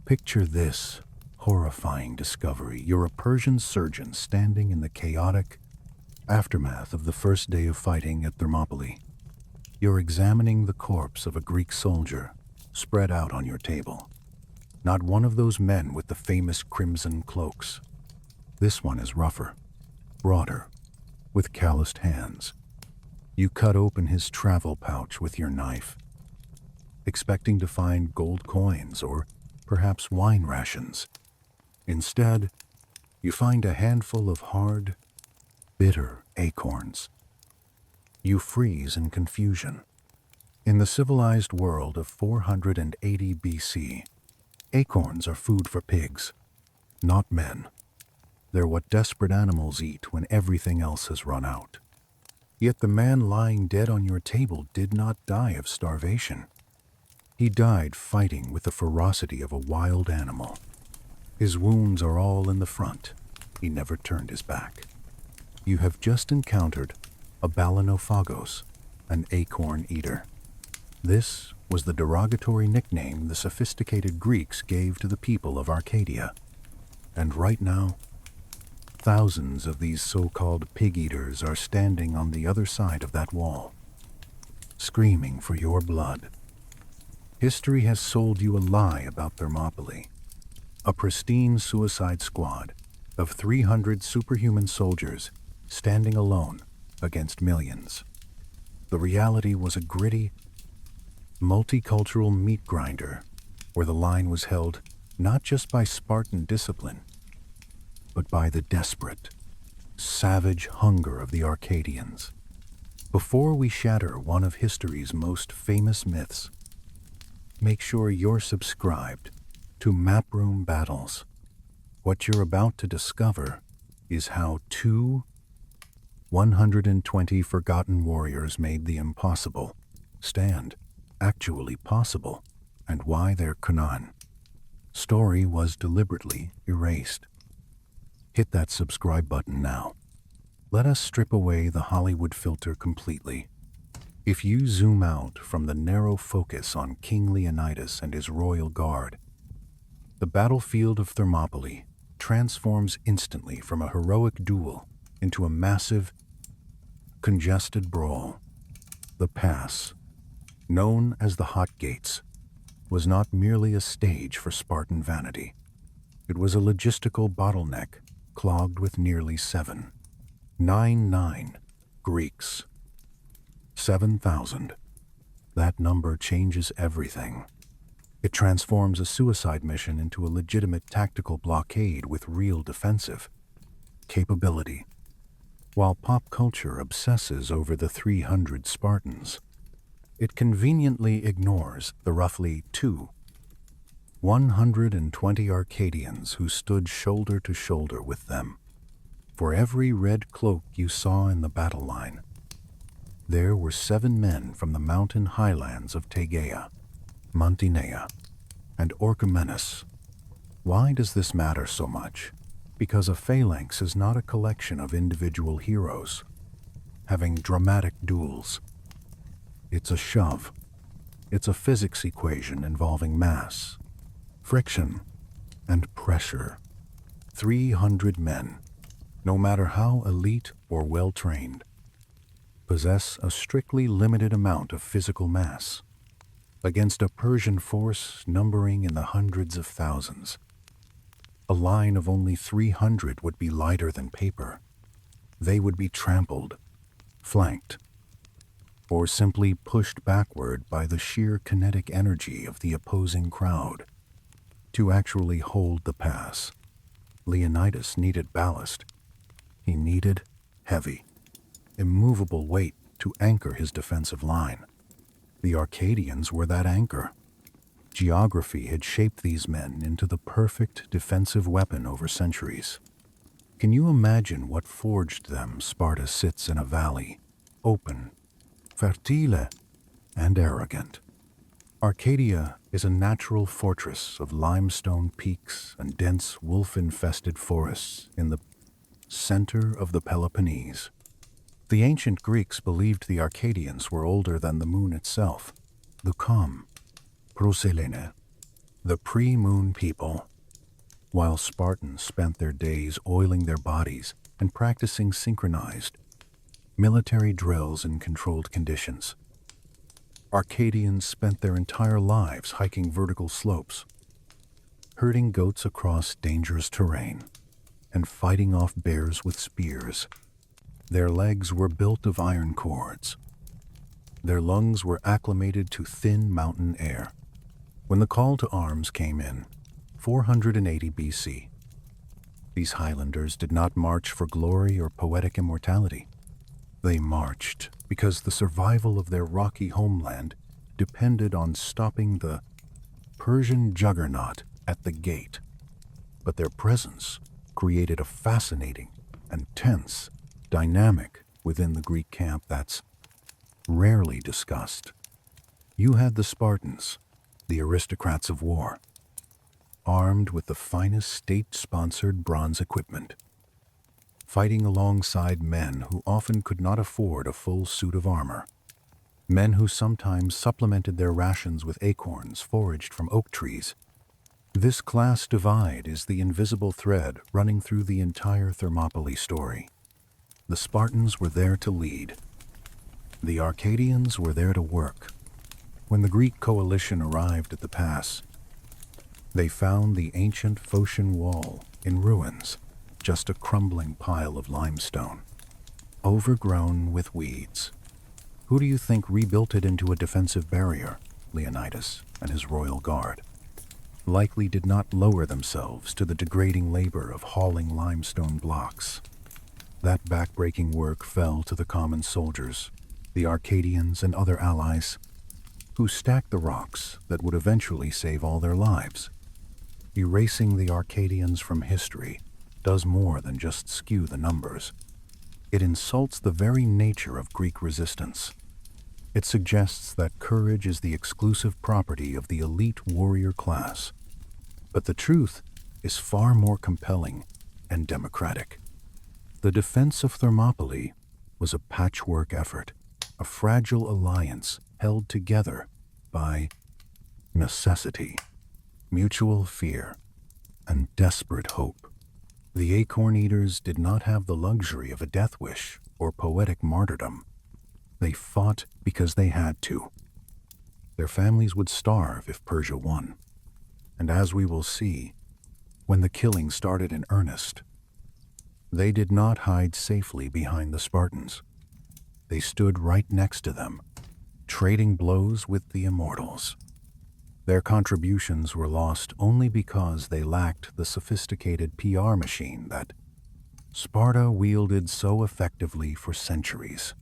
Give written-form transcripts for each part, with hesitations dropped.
Picture this horrifying discovery. You're a Persian surgeon standing in the chaotic aftermath of the first day of fighting at Thermopylae. You're examining the corpse of a Greek soldier spread out on your table. Not one of those men with the famous crimson cloaks. This one is rougher, broader, with calloused hands. You cut open his travel pouch with your knife, expecting to find gold coins or perhaps wine rations. Instead, you find a handful of hard, bitter acorns. You freeze in confusion. In the civilized world of 480 BC, acorns are food for pigs, not men. They're what desperate animals eat when everything else has run out. Yet the man lying dead on your table did not die of starvation. He died fighting with the ferocity of a wild animal. His wounds are all in the front. He never turned his back. You have just encountered a balanophagos, an acorn eater. This was the derogatory nickname the sophisticated Greeks gave to the people of Arcadia. And right now, thousands of these so-called pig-eaters are standing on the other side of that wall, screaming for your blood. History has sold you a lie about Thermopylae, a pristine suicide squad of 300 superhuman soldiers standing alone against millions. The reality was a gritty, multicultural meat grinder where the line was held not just by Spartan discipline, but by the desperate, savage hunger of the Arcadians. Before we shatter one of history's most famous myths, make sure you're subscribed to Maproom Battles. What you're about to discover is how 120 forgotten warriors made the impossible stand actually possible, and why their Canaan story was deliberately erased. Hit that subscribe button now. Let us strip away the Hollywood filter completely. If you zoom out from the narrow focus on King Leonidas and his royal guard, the battlefield of Thermopylae transforms instantly from a heroic duel into a massive, congested brawl. The pass, known as the Hot Gates, was not merely a stage for Spartan vanity. It was a logistical bottleneck clogged with nearly 799 Greeks. 7,000. That number changes everything. It transforms a suicide mission into a legitimate tactical blockade with real defensive capability. While pop culture obsesses over the 300 Spartans, it conveniently ignores the roughly 120 Arcadians who stood shoulder to shoulder with them. For every red cloak you saw in the battle line, there were 7 men from the mountain highlands of Tegea, Mantinea, and Orchomenus. Why does this matter so much? Because a phalanx is not a collection of individual heroes having dramatic duels. It's a shove. It's a physics equation involving mass, friction, and pressure. 300 men, no matter how elite or well-trained, possess a strictly limited amount of physical mass against a Persian force numbering in the hundreds of thousands. A line of only 300 would be lighter than paper. They would be trampled, flanked, or simply pushed backward by the sheer kinetic energy of the opposing crowd. To actually hold the pass, Leonidas needed ballast. He needed heavy, immovable weight to anchor his defensive line. The Arcadians were that anchor. Geography had shaped these men into the perfect defensive weapon over centuries. Can you imagine what forged them? Sparta sits in a valley, open, fertile, and arrogant. Arcadia is a natural fortress of limestone peaks and dense wolf-infested forests in the center of the Peloponnese. The ancient Greeks believed the Arcadians were older than the moon itself. Lukam, Proselene, The pre-moon people. While Spartans spent their days oiling their bodies and practicing synchronized military drills in controlled conditions, Arcadians spent their entire lives hiking vertical slopes, herding goats across dangerous terrain, and fighting off bears with spears. Their legs were built of iron cords. Their lungs were acclimated to thin mountain air. When the call to arms came in, 480 BC, these Highlanders did not march for glory or poetic immortality. They marched because the survival of their rocky homeland depended on stopping the Persian juggernaut at the gate. But their presence created a fascinating and tense dynamic within the Greek camp that's rarely discussed. You had the Spartans, the aristocrats of war, armed with the finest state-sponsored bronze equipment, fighting alongside men who often could not afford a full suit of armor, men who sometimes supplemented their rations with acorns foraged from oak trees. This class divide is the invisible thread running through the entire Thermopylae story. The Spartans were there to lead. The Arcadians were there to work. When the Greek coalition arrived at the pass, they found the ancient Phocian wall in ruins, just a crumbling pile of limestone, overgrown with weeds. Who do you think rebuilt it into a defensive barrier? Leonidas and his royal guard likely did not lower themselves to the degrading labor of hauling limestone blocks. That backbreaking work fell to the common soldiers, the Arcadians and other allies, who stacked the rocks that would eventually save all their lives. Erasing the Arcadians from history does more than just skew the numbers. It insults the very nature of Greek resistance. It suggests that courage is the exclusive property of the elite warrior class. But the truth is far more compelling and democratic. The defense of Thermopylae was a patchwork effort, a fragile alliance held together by necessity, mutual fear, and desperate hope. The acorn eaters did not have the luxury of a death wish or poetic martyrdom. They fought because they had to. Their families would starve if Persia won. And as we will see, when the killing started in earnest, they did not hide safely behind the Spartans. They stood right next to them, trading blows with the immortals. Their contributions were lost only because they lacked the sophisticated PR machine that Sparta wielded so effectively for centuries.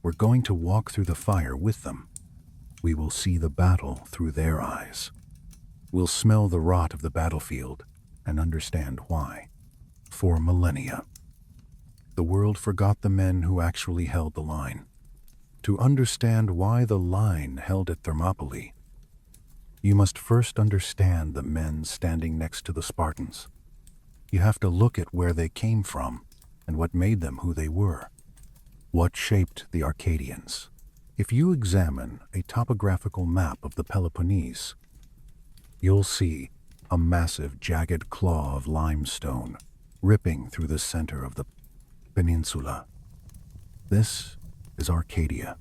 We're going to walk through the fire with them. We will see the battle through their eyes. We'll smell the rot of the battlefield and understand why. For millennia, the world forgot the men who actually held the line. To understand why the line held at Thermopylae, you must first understand the men standing next to the Spartans. You have to look at where they came from and what made them who they were. What shaped the Arcadians? If you examine a topographical map of the Peloponnese, you'll see a massive jagged claw of limestone ripping through the center of the peninsula. This is Arcadia.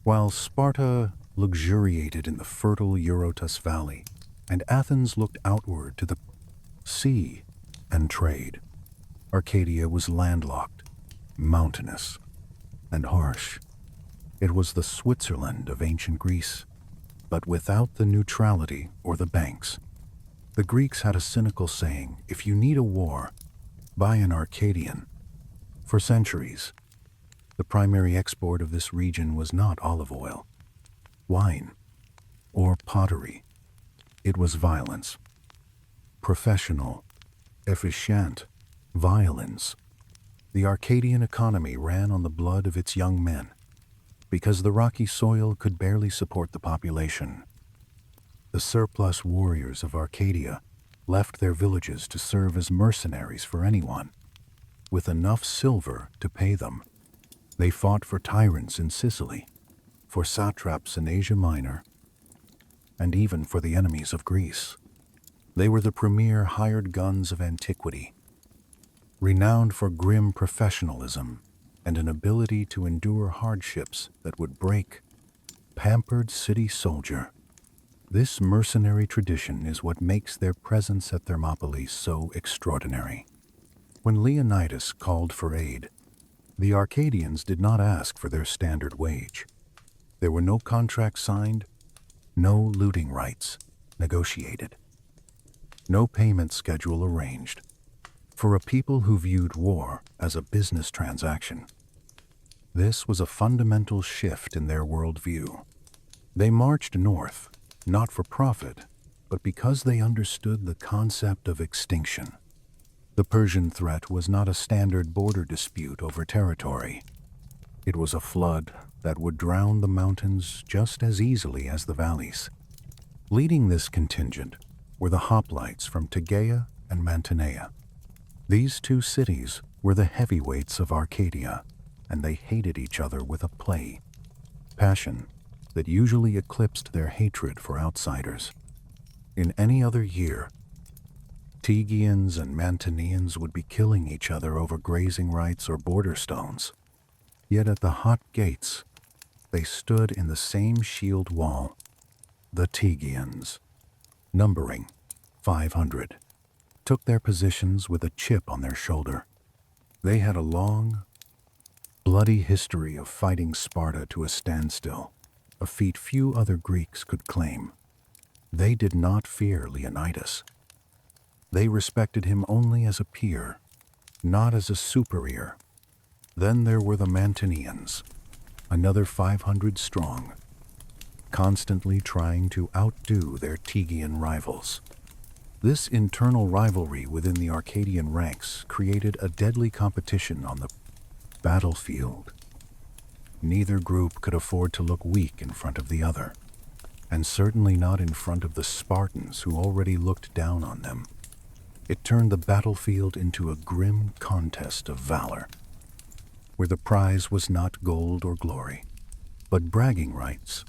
While Sparta luxuriated in the fertile Eurotas Valley, and Athens looked outward to the sea and trade, Arcadia was landlocked, mountainous, and harsh. It was the Switzerland of ancient Greece, but without the neutrality or the banks. The Greeks had a cynical saying, if you need a war, buy an Arcadian. For centuries, the primary export of this region was not olive oil, wine, or pottery. It was violence. Professional, efficient violence. The Arcadian economy ran on the blood of its young men, because the rocky soil could barely support the population. The surplus warriors of Arcadia left their villages to serve as mercenaries for anyone, with enough silver to pay them. They fought for tyrants in Sicily, for satraps in Asia Minor, and even for the enemies of Greece. They were the premier hired guns of antiquity, renowned for grim professionalism and an ability to endure hardships that would break pampered city soldier. This mercenary tradition is what makes their presence at Thermopylae so extraordinary. When Leonidas called for aid, the Arcadians did not ask for their standard wage. There were no contracts signed, no looting rights negotiated, no payment schedule arranged. For a people who viewed war as a business transaction, this was a fundamental shift in their worldview. They marched north, not for profit, but because they understood the concept of extinction. The Persian threat was not a standard border dispute over territory. It was a flood that would drown the mountains just as easily as the valleys. Leading this contingent were the hoplites from Tegea and Mantinea. These two cities were the heavyweights of Arcadia, and they hated each other with a passion that usually eclipsed their hatred for outsiders. In any other year, Tegeans and Mantineans would be killing each other over grazing rights or border stones. Yet at the hot gates, they stood in the same shield wall. The Tegeans, numbering 500, took their positions with a chip on their shoulder. They had a long, bloody history of fighting Sparta to a standstill, a feat few other Greeks could claim. They did not fear Leonidas. They respected him only as a peer, not as a superior. Then there were the Mantineans, another 500 strong, constantly trying to outdo their Tegean rivals. This internal rivalry within the Arcadian ranks created a deadly competition on the battlefield. Neither group could afford to look weak in front of the other, and certainly not in front of the Spartans who already looked down on them. It turned the battlefield into a grim contest of valor, where the prize was not gold or glory, but bragging rights.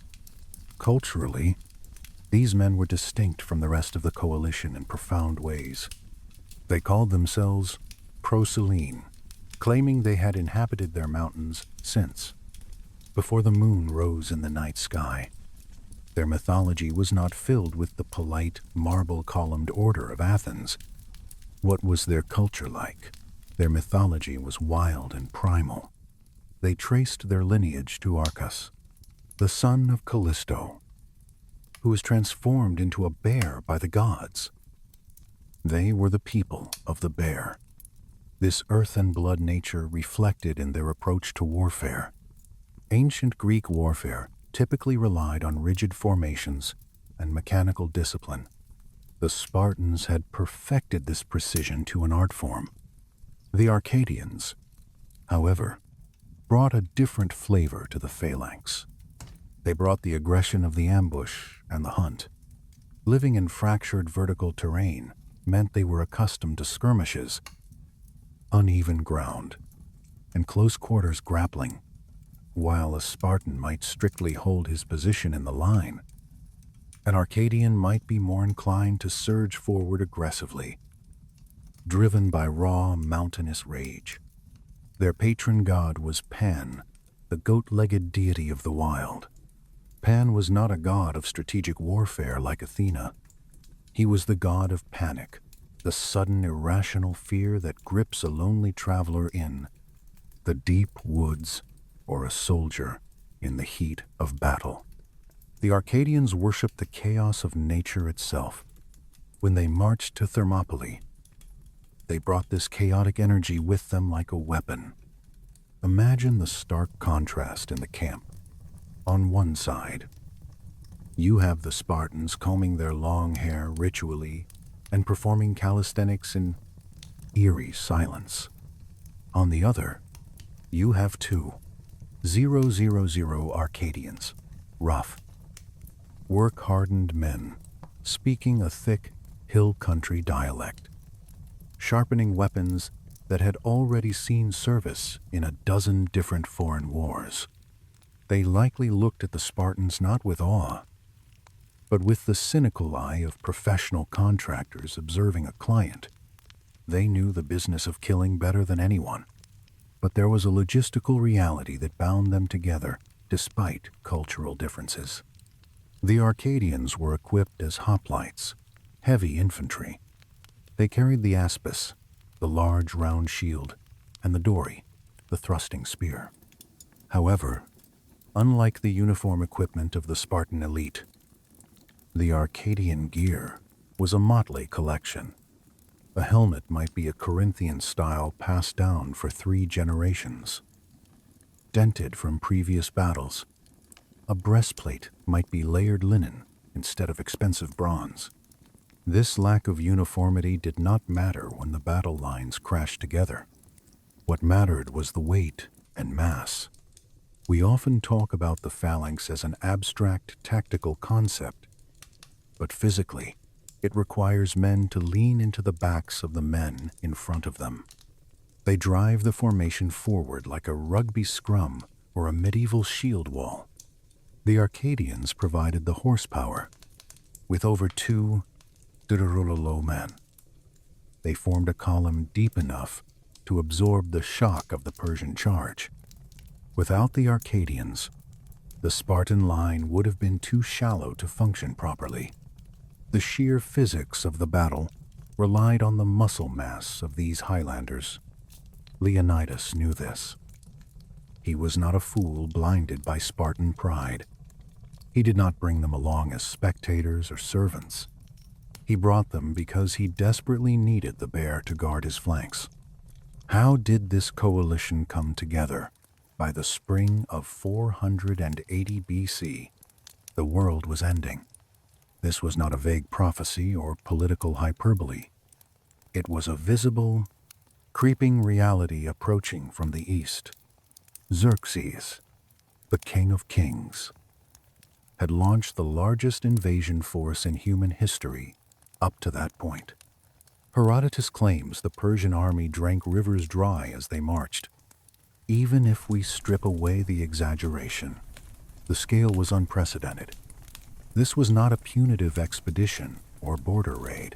Culturally, these men were distinct from the rest of the coalition in profound ways. They called themselves Proselene, claiming they had inhabited their mountains since before the moon rose in the night sky. Their mythology was not filled with the polite, marble-columned order of Athens. What was their culture like? Their mythology was wild and primal. They traced their lineage to Arcas, the son of Callisto, who was transformed into a bear by the gods. They were the people of the bear. This earth and blood nature reflected in their approach to warfare. Ancient Greek warfare typically relied on rigid formations and mechanical discipline. The Spartans had perfected this precision to an art form. The Arcadians, however, brought a different flavor to the phalanx. They brought the aggression of the ambush and the hunt. Living in fractured vertical terrain meant they were accustomed to skirmishes, uneven ground, and close quarters grappling. While a Spartan might strictly hold his position in the line, an Arcadian might be more inclined to surge forward aggressively, driven by raw, mountainous rage. Their patron god was Pan, the goat-legged deity of the wild. Pan was not a god of strategic warfare like Athena. He was the god of panic, the sudden, irrational fear that grips a lonely traveler in the deep woods or a soldier in the heat of battle. The Arcadians worshipped the chaos of nature itself. When they marched to Thermopylae, they brought this chaotic energy with them like a weapon. Imagine the stark contrast in the camp. On one side, you have the Spartans combing their long hair ritually and performing calisthenics in eerie silence. On the other, you have 2,000 Arcadians, rough, work-hardened men, speaking a thick hill country dialect, sharpening weapons that had already seen service in a dozen different foreign wars. They likely looked at the Spartans not with awe, But with the cynical eye of professional contractors observing a client, they knew the business of killing better than anyone. But there was a logistical reality that bound them together, despite cultural differences. The Arcadians were equipped as hoplites, heavy infantry. They carried the aspis, the large round shield, and the dory, the thrusting spear. However, unlike the uniform equipment of the Spartan elite, the Arcadian gear was a motley collection. A helmet might be a Corinthian style passed down for 3 generations, dented from previous battles. A breastplate might be layered linen instead of expensive bronze. This lack of uniformity did not matter when the battle lines crashed together. What mattered was the weight and mass. We often talk about the phalanx as an abstract tactical concept, but physically, it requires men to lean into the backs of the men in front of them. They drive the formation forward like a rugby scrum or a medieval shield wall. The Arcadians provided the horsepower. With over 2 Dirulolo men, they formed a column deep enough to absorb the shock of the Persian charge. Without the Arcadians, the Spartan line would have been too shallow to function properly. The sheer physics of the battle relied on the muscle mass of these Highlanders. Leonidas knew this. He was not a fool blinded by Spartan pride. He did not bring them along as spectators or servants. He brought them because he desperately needed the bear to guard his flanks. How did this coalition come together? By the spring of 480 BC, the world was ending. This was not a vague prophecy or political hyperbole. It was a visible, creeping reality approaching from the east. Xerxes, the king of kings, had launched the largest invasion force in human history up to that point. Herodotus claims the Persian army drank rivers dry as they marched. Even if we strip away the exaggeration, the scale was unprecedented. This was not a punitive expedition or border raid.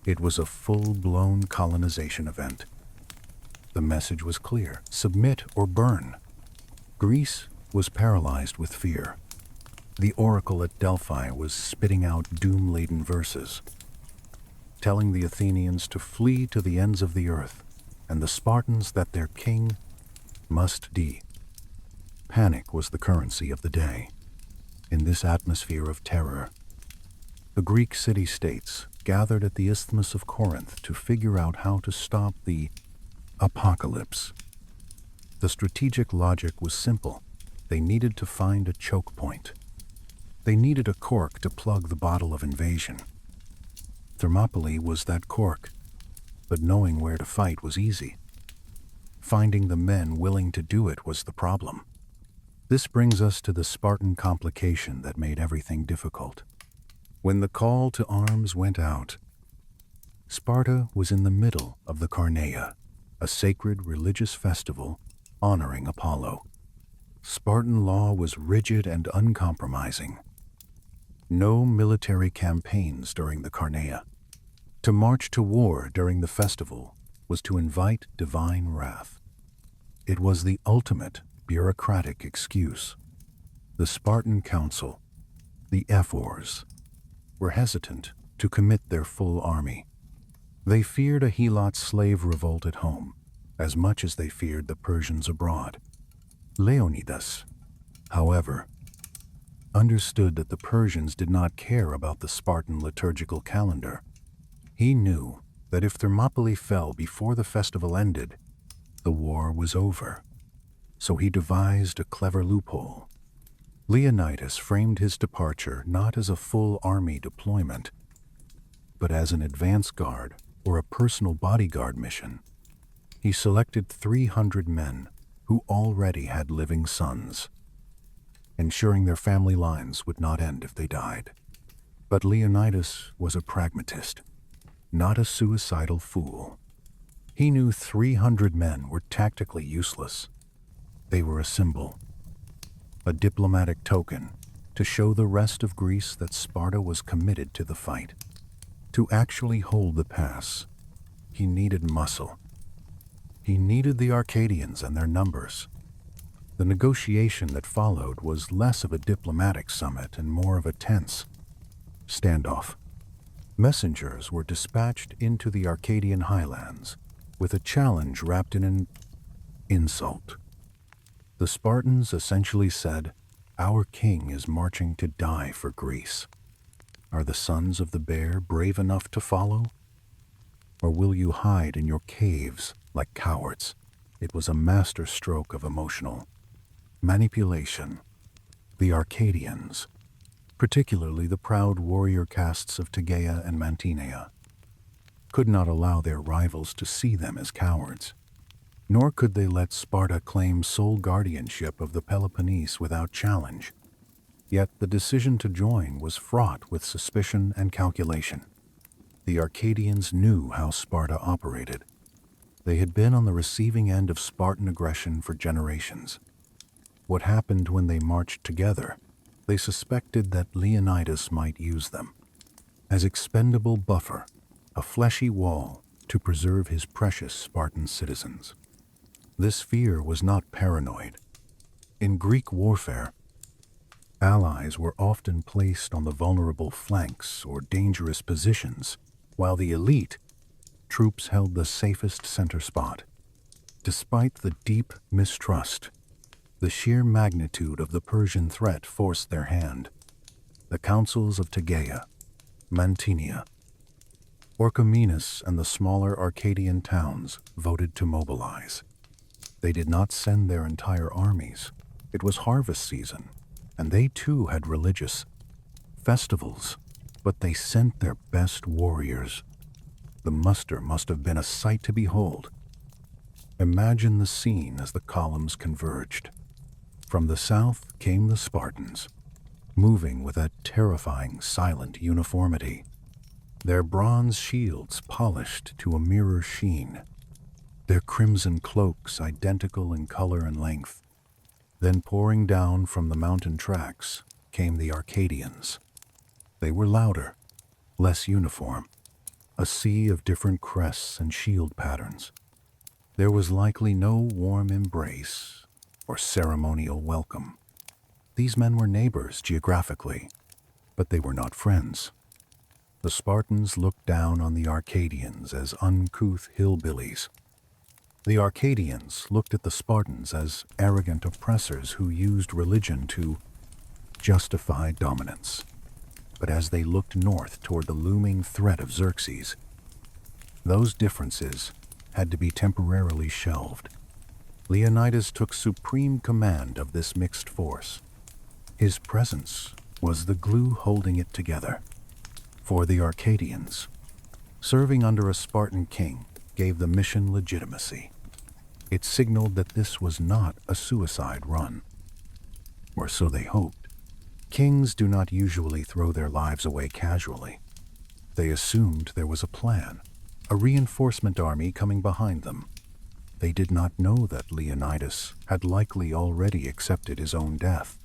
It was a full-blown colonization event. The message was clear: submit or burn. Greece was paralyzed with fear. The oracle at Delphi was spitting out doom-laden verses, telling the Athenians to flee to the ends of the earth, and the Spartans that their king must die. Panic was the currency of the day. In this atmosphere of terror, the Greek city-states gathered at the Isthmus of Corinth to figure out how to stop the apocalypse. The strategic logic was simple. They needed to find a choke point. They needed a cork to plug the bottle of invasion. Thermopylae was that cork, but knowing where to fight was easy. Finding the men willing to do it was the problem. This brings us to the Spartan complication that made everything difficult. When the call to arms went out, Sparta was in the middle of the Carneia, a sacred religious festival honoring Apollo. Spartan law was rigid and uncompromising. No military campaigns during the Carneia. To march to war during the festival was to invite divine wrath. It was the ultimate bureaucratic excuse. The Spartan council, the ephors, were hesitant to commit their full army. They feared a Helot slave revolt at home as much as they feared the Persians abroad. Leonidas, however, understood that the Persians did not care about the Spartan liturgical calendar. He knew that if Thermopylae fell before the festival ended, the war was over. So he devised a clever loophole. Leonidas framed his departure not as a full army deployment, but as an advance guard or a personal bodyguard mission. He selected 300 men who already had living sons, ensuring their family lines would not end if they died. But Leonidas was a pragmatist, not a suicidal fool. He knew 300 men were tactically useless. They were a symbol, a diplomatic token to to show the rest of Greece that Sparta was committed to the fight. To actually hold the pass, he needed muscle. He needed the Arcadians and their numbers. The negotiation that followed was less of a diplomatic summit and more of a tense standoff. Messengers were dispatched into the Arcadian highlands with a challenge wrapped in an insult. The Spartans essentially said, "Our king is marching to die for Greece. Are the sons of the bear brave enough to follow? Or will you hide in your caves like cowards?" It was a master stroke of emotional manipulation. The Arcadians, particularly the proud warrior castes of Tegea and Mantinea, could not allow their rivals to see them as cowards, nor could they let Sparta claim sole guardianship of the Peloponnese without challenge. Yet the decision to join was fraught with suspicion and calculation. The Arcadians knew how Sparta operated. They had been on the receiving end of Spartan aggression for generations. What happened when they marched together? They suspected that Leonidas might use them as expendable buffer, a fleshy wall to preserve his precious Spartan citizens. This fear was not paranoid. In Greek warfare, allies were often placed on the vulnerable flanks or dangerous positions, while the elite troops held the safest center spot. Despite the deep mistrust, the sheer magnitude of the Persian threat forced their hand. The councils of Tegea, Mantinea, Orchomenus, and the smaller Arcadian towns voted to mobilize. They did not send their entire armies. It was harvest season, and they too had religious festivals, but they sent their best warriors. The muster must have been a sight to behold. Imagine the scene as the columns converged. From the south came the Spartans, moving with a terrifying, silent uniformity, their bronze shields polished to a mirror sheen, their crimson cloaks identical in color and length. Then pouring down from the mountain tracks came the Arcadians. They were louder, less uniform, a sea of different crests and shield patterns. There was likely no warm embrace or ceremonial welcome. These men were neighbors geographically, but they were not friends. The Spartans looked down on the Arcadians as uncouth hillbillies. The Arcadians looked at the Spartans as arrogant oppressors who used religion to justify dominance. But as they looked north toward the looming threat of Xerxes, those differences had to be temporarily shelved. Leonidas took supreme command of this mixed force. His presence was the glue holding it together. For the Arcadians, serving under a Spartan king gave the mission legitimacy. It signaled that this was not a suicide run. Or so they hoped. Kings do not usually throw their lives away casually. They assumed there was a plan, a reinforcement army coming behind them. They did not know that Leonidas had likely already accepted his own death.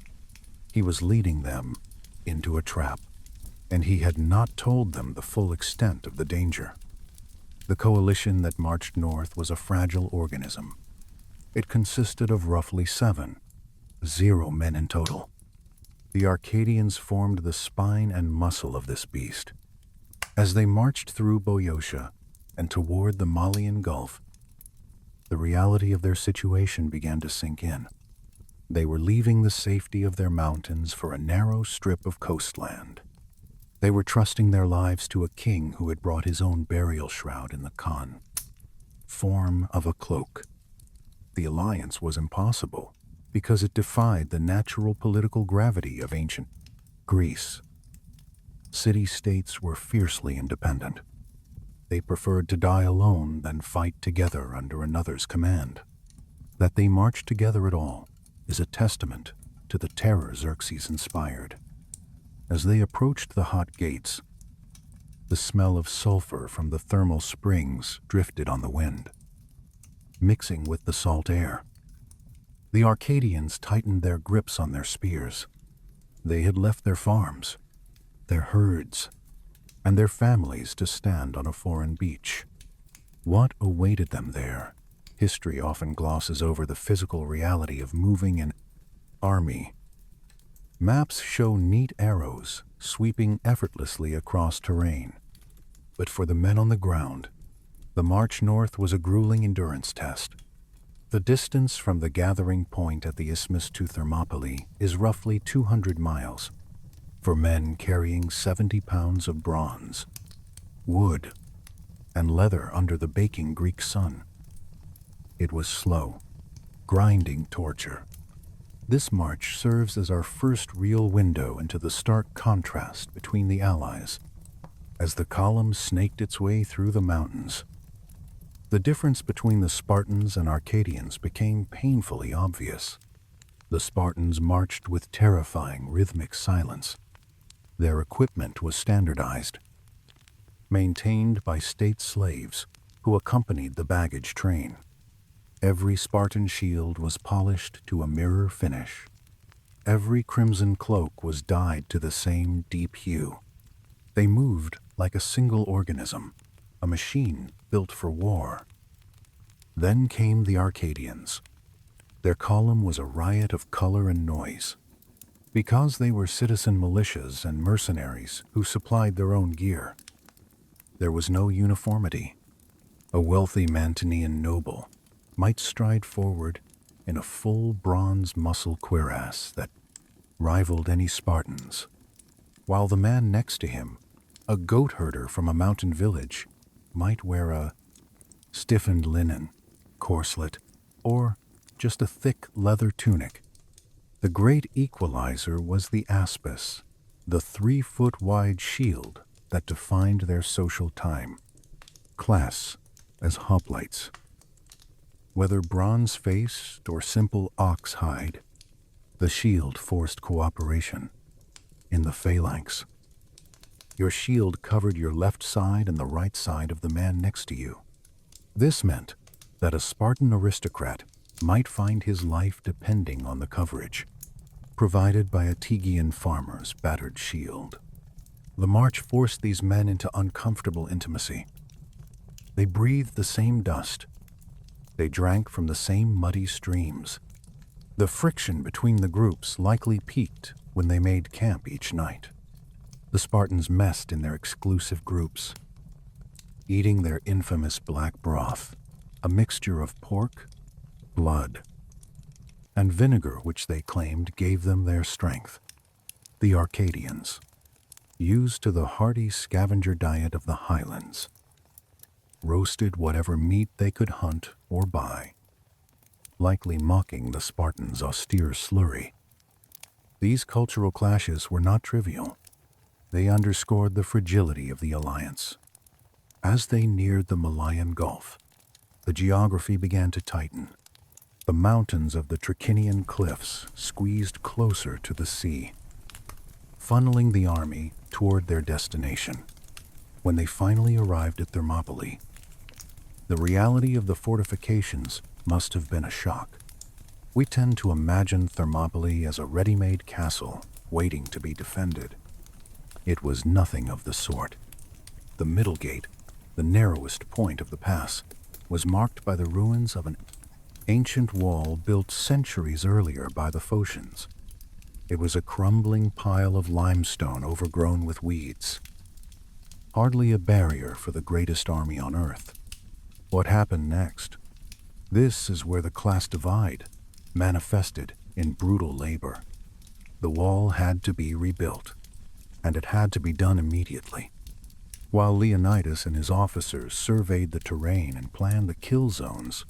He was leading them into a trap, and he had not told them the full extent of the danger. The coalition that marched north was a fragile organism. It consisted of roughly 0 men in total. The Arcadians formed the spine and muscle of this beast. As they marched through Boeotia and toward the Malian Gulf, the reality of their situation began to sink in. They were leaving the safety of their mountains for a narrow strip of coastland. They were trusting their lives to a king who had brought his own burial shroud in the form of a cloak. The alliance was impossible because it defied the natural political gravity of ancient Greece. City-states were fiercely independent. They preferred to die alone than fight together under another's command. That they marched together at all is a testament to the terror Xerxes inspired. As they approached the hot gates, the smell of sulfur from the thermal springs drifted on the wind, mixing with the salt air. The Arcadians tightened their grips on their spears. They had left their farms, their herds, and their families to stand on a foreign beach. What awaited them there? History often glosses over the physical reality of moving an army. Maps show neat arrows sweeping effortlessly across terrain. But for the men on the ground, the march north was a grueling endurance test. The distance from the gathering point at the isthmus to Thermopylae is roughly 200 miles. For men carrying 70 pounds of bronze, wood, and leather under the baking Greek sun. It was slow, grinding torture. This march serves as our first real window into the stark contrast between the allies. As the column snaked its way through the mountains, the difference between the Spartans and Arcadians became painfully obvious. The Spartans marched with terrifying rhythmic silence. Their equipment was standardized, maintained by state slaves who accompanied the baggage train. Every Spartan shield was polished to a mirror finish. Every crimson cloak was dyed to the same deep hue. They moved like a single organism, a machine built for war. Then came the Arcadians. Their column was a riot of color and noise. Because they were citizen militias and mercenaries who supplied their own gear, there was no uniformity. A wealthy Mantinean noble might stride forward in a full bronze muscle cuirass that rivaled any Spartan's, while the man next to him, a goat herder from a mountain village, might wear a stiffened linen corselet or just a thick leather tunic. The great equalizer was the aspis, the 3-foot-wide shield that defined their social time, class as hoplites. Whether bronze-faced or simple ox hide, the shield forced cooperation. In the phalanx, your shield covered your left side and the right side of the man next to you. This meant that a Spartan aristocrat might find his life depending on the coverage provided by a Tegean farmer's battered shield. The march forced these men into uncomfortable intimacy. They breathed the same dust. They drank from the same muddy streams. The friction between the groups likely peaked when they made camp each night. The Spartans messed in their exclusive groups, eating their infamous black broth, a mixture of pork, blood, and vinegar which they claimed gave them their strength. The Arcadians, used to the hearty scavenger diet of the highlands, roasted whatever meat they could hunt or buy, likely mocking the Spartans' austere slurry. These cultural clashes were not trivial. They underscored the fragility of the alliance. As they neared the Malayan Gulf, the geography began to tighten. The mountains of the Trachinian cliffs squeezed closer to the sea, funneling the army toward their destination. When they finally arrived at Thermopylae, the reality of the fortifications must have been a shock. We tend to imagine Thermopylae as a ready-made castle waiting to be defended. It was nothing of the sort. The middle gate, the narrowest point of the pass, was marked by the ruins of an ancient wall built centuries earlier by the Phocians. It was a crumbling pile of limestone overgrown with weeds. Hardly a barrier for the greatest army on earth. What happened next? This is where the class divide manifested in brutal labor. The wall had to be rebuilt, and it had to be done immediately. While Leonidas and his officers surveyed the terrain and planned the kill zones,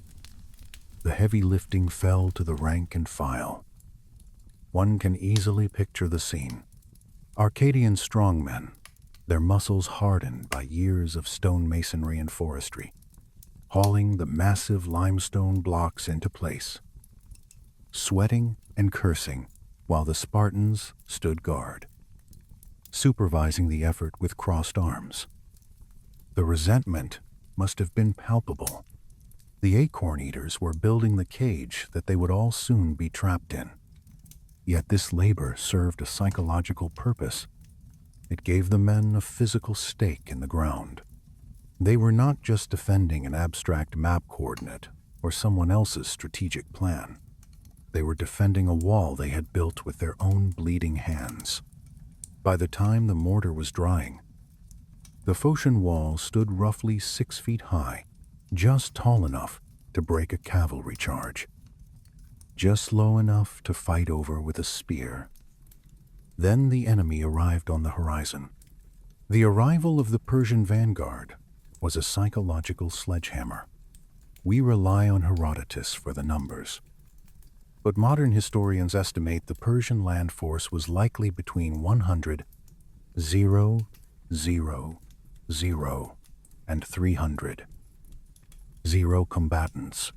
the heavy lifting fell to the rank and file. One can easily picture the scene. Arcadian strongmen, their muscles hardened by years of stonemasonry and forestry, hauling the massive limestone blocks into place, sweating and cursing while the Spartans stood guard, supervising the effort with crossed arms. The resentment must have been palpable. The acorn eaters were building the cage that they would all soon be trapped in. Yet this labor served a psychological purpose. It gave the men a physical stake in the ground. They were not just defending an abstract map coordinate or someone else's strategic plan. They were defending a wall they had built with their own bleeding hands. By the time the mortar was drying, the Phocian wall stood roughly 6 feet high, just tall enough to break a cavalry charge, just low enough to fight over with a spear. Then the enemy arrived on the horizon. The arrival of the Persian vanguard was a psychological sledgehammer. We rely on Herodotus for the numbers, but modern historians estimate the Persian land force was likely between 100, 0, and 300. 0 combatants,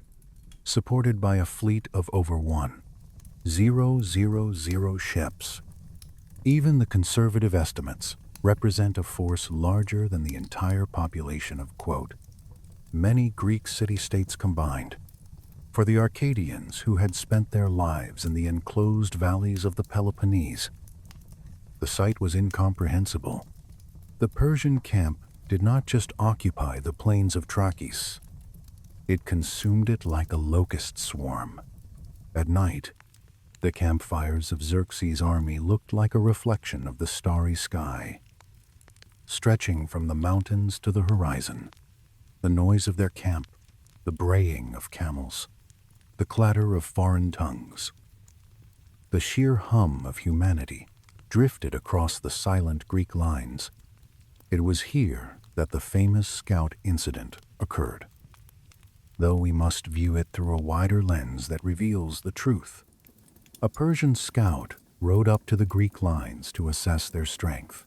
supported by a fleet of over 1,000 ships. Even the conservative estimates represent a force larger than the entire population of, quote, many Greek city-states combined. For the Arcadians who had spent their lives in the enclosed valleys of the Peloponnese, the sight was incomprehensible. The Persian camp did not just occupy the plains of Trachis. It consumed it like a locust swarm. At night, the campfires of Xerxes' army looked like a reflection of the starry sky. Stretching from the mountains to the horizon, the noise of their camp, the braying of camels, the clatter of foreign tongues, the sheer hum of humanity drifted across the silent Greek lines. It was here that the famous scout incident occurred, though we must view it through a wider lens that reveals the truth. A Persian scout rode up to the Greek lines to assess their strength.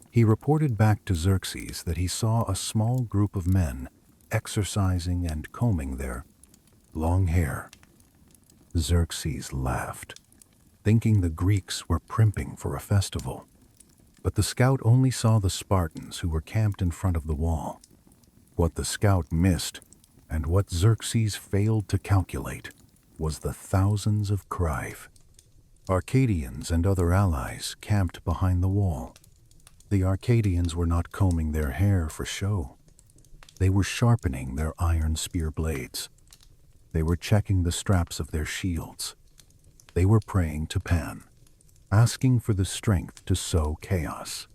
He reported back to Xerxes that he saw a small group of men exercising and combing their long hair. Xerxes laughed, thinking the Greeks were primping for a festival. But the scout only saw the Spartans who were camped in front of the wall. What the scout missed, and what Xerxes failed to calculate, was the thousands of Crive, Arcadians and other allies camped behind the wall. The Arcadians were not combing their hair for show. They were sharpening their iron spear blades. They were checking the straps of their shields. They were praying to Pan, asking for the strength to sow chaos.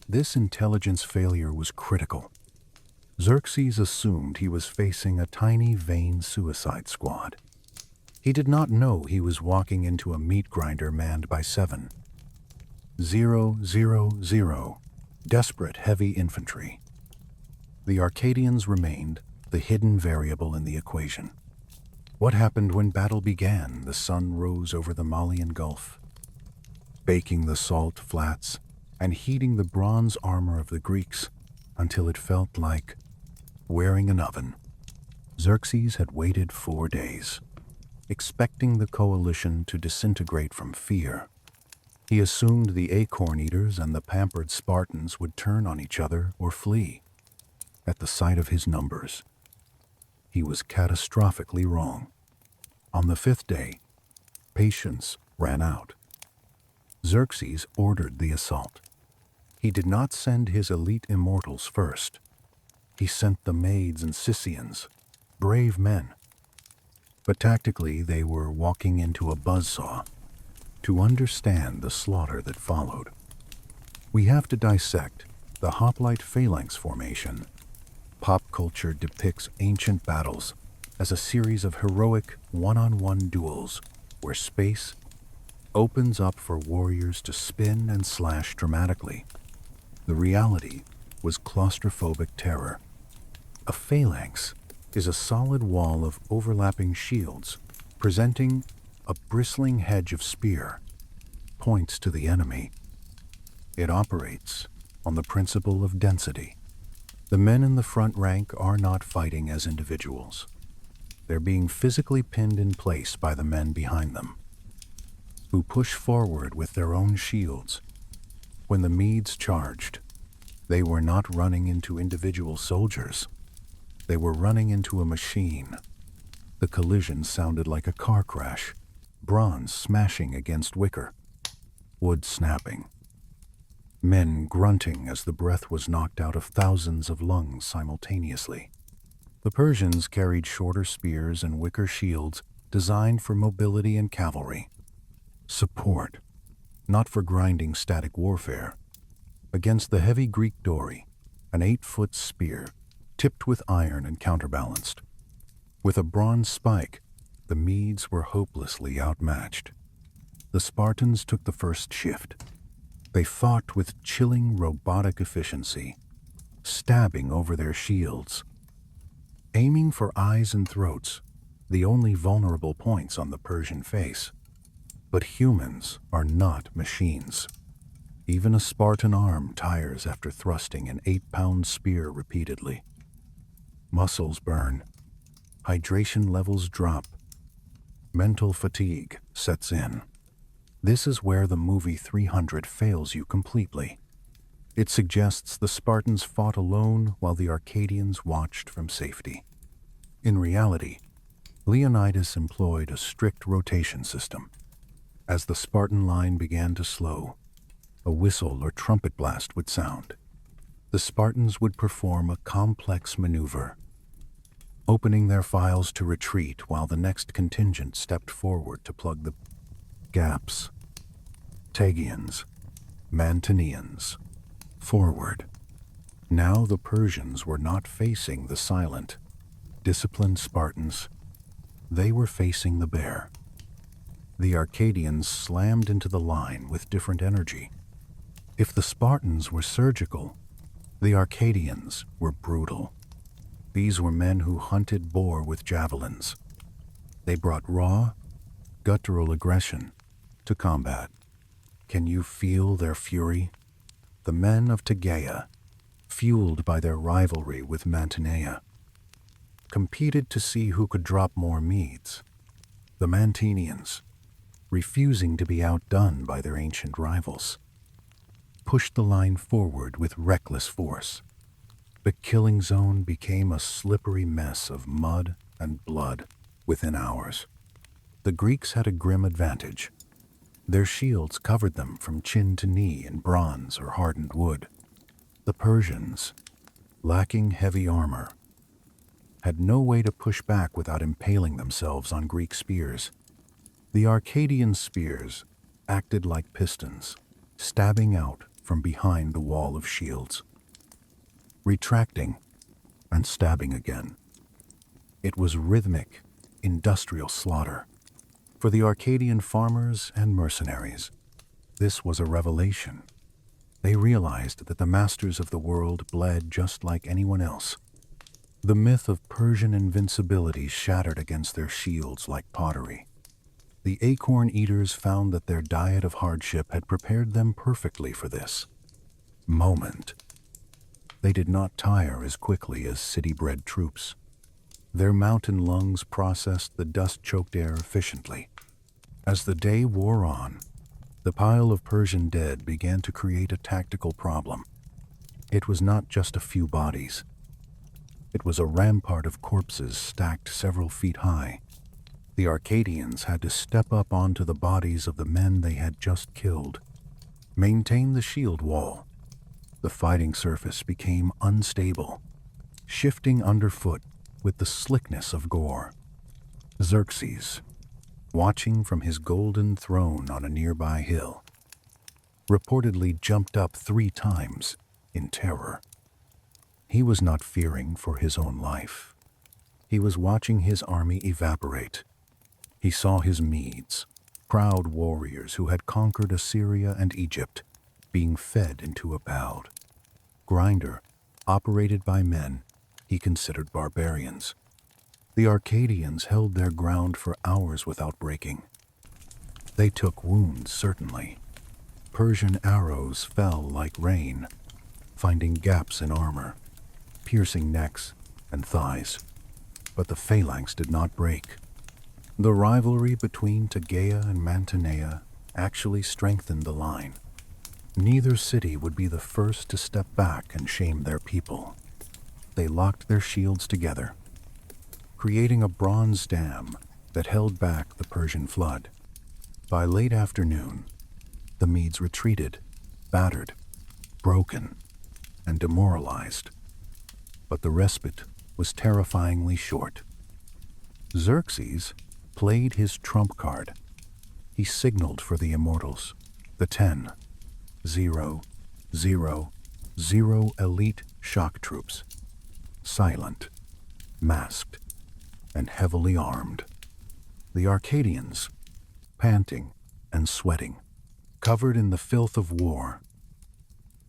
This intelligence failure was critical. Xerxes assumed he was facing a tiny, vain suicide squad. He did not know he was walking into a meat grinder manned by 7,000 desperate heavy infantry. The Arcadians remained the hidden variable in the equation. What happened when battle began? The sun rose over the Malian Gulf, baking the salt flats and heating the bronze armor of the Greeks until it felt like wearing an oven. Xerxes had waited 4 days, expecting the coalition to disintegrate from fear. He assumed the acorn eaters and the pampered Spartans would turn on each other or flee. At the sight of his numbers, he was catastrophically wrong. On the 5th day, patience ran out. Xerxes ordered the assault. He did not send his elite immortals first. He sent the maids and Scythians, brave men. But tactically, they were walking into a buzzsaw. To understand the slaughter that followed, we have to dissect the hoplite phalanx formation. Pop culture depicts ancient battles as a series of heroic one-on-one duels where space opens up for warriors to spin and slash dramatically. The reality was claustrophobic terror. A phalanx is a solid wall of overlapping shields presenting a bristling hedge of spear points to the enemy. It operates on the principle of density. The men in the front rank are not fighting as individuals. They're being physically pinned in place by the men behind them, who push forward with their own shields. When the Medes charged, they were not running into individual soldiers. They were running into a machine. The collision sounded like a car crash. bronze smashing against wicker, wood snapping, men grunting as the breath was knocked out of thousands of lungs simultaneously. The Persians carried shorter spears and wicker shields designed for mobility and cavalry. Support, not for grinding static warfare. Against the heavy Greek dory, an 8-foot spear, tipped with iron and counterbalanced. With a bronze spike, the Medes were hopelessly outmatched. The Spartans took the first shift. They fought with chilling robotic efficiency, stabbing over their shields, aiming for eyes and throats, the only vulnerable points on the Persian face. But humans are not machines. Even a Spartan arm tires after thrusting an 8-pound spear repeatedly. Muscles burn, hydration levels drop, mental fatigue sets in. This is where the movie 300 fails you completely. It suggests the Spartans fought alone while the Arcadians watched from safety. In reality, Leonidas employed a strict rotation system. As the Spartan line began to slow, a whistle or trumpet blast would sound. The Spartans would perform a complex maneuver, opening their files to retreat while the next contingent stepped forward to plug the gaps. Tagians, Mantineans, forward. Now the Persians were not facing the silent, disciplined Spartans. They were facing the bear. The Arcadians slammed into the line with different energy. If the Spartans were surgical, the Arcadians were brutal. These were men who hunted boar with javelins. They brought raw, guttural aggression to combat. Can you feel their fury? The men of Tegea, fueled by their rivalry with Mantinea, competed to see who could drop more Medes. The Mantineans, refusing to be outdone by their ancient rivals, pushed the line forward with reckless force. The killing zone became a slippery mess of mud and blood within hours. The Greeks had a grim advantage. Their shields covered them from chin to knee in bronze or hardened wood. The Persians, lacking heavy armor, had no way to push back without impaling themselves on Greek spears. The Arcadian spears acted like pistons, stabbing out from behind the wall of shields, retracting and stabbing again. It was rhythmic, industrial slaughter. For the Arcadian farmers and mercenaries, this was a revelation. They realized that the masters of the world bled just like anyone else. The myth of Persian invincibility shattered against their shields like pottery. The acorn eaters found that their diet of hardship had prepared them perfectly for this moment. They did not tire as quickly as city-bred troops. Their mountain lungs processed the dust-choked air efficiently. As the day wore on, the pile of Persian dead began to create a tactical problem. It was not just a few bodies. It was a rampart of corpses stacked several feet high. The Arcadians had to step up onto the bodies of the men they had just killed, maintain the shield wall. The fighting surface became unstable, shifting underfoot with the slickness of gore. Xerxes, watching from his golden throne on a nearby hill, reportedly jumped up 3 times in terror. He was not fearing for his own life. He was watching his army evaporate. He saw his Medes, proud warriors who had conquered Assyria and Egypt, being fed into a bowed grinder operated by men he considered barbarians. The Arcadians held their ground for hours without breaking. They took wounds, certainly. Persian arrows fell like rain, finding gaps in armor, piercing necks and thighs. But the phalanx did not break. The rivalry between Tegea and Mantinea actually strengthened the line. Neither city would be the first to step back and shame their people. They locked their shields together, creating a bronze dam that held back the Persian flood. By late afternoon, the Medes retreated, battered, broken, and demoralized. But the respite was terrifyingly short. Xerxes played his trump card. He signaled for the immortals, the 10, 0, 0, 0 elite shock troops, silent, masked, and heavily armed. The Arcadians, panting and sweating, covered in the filth of war,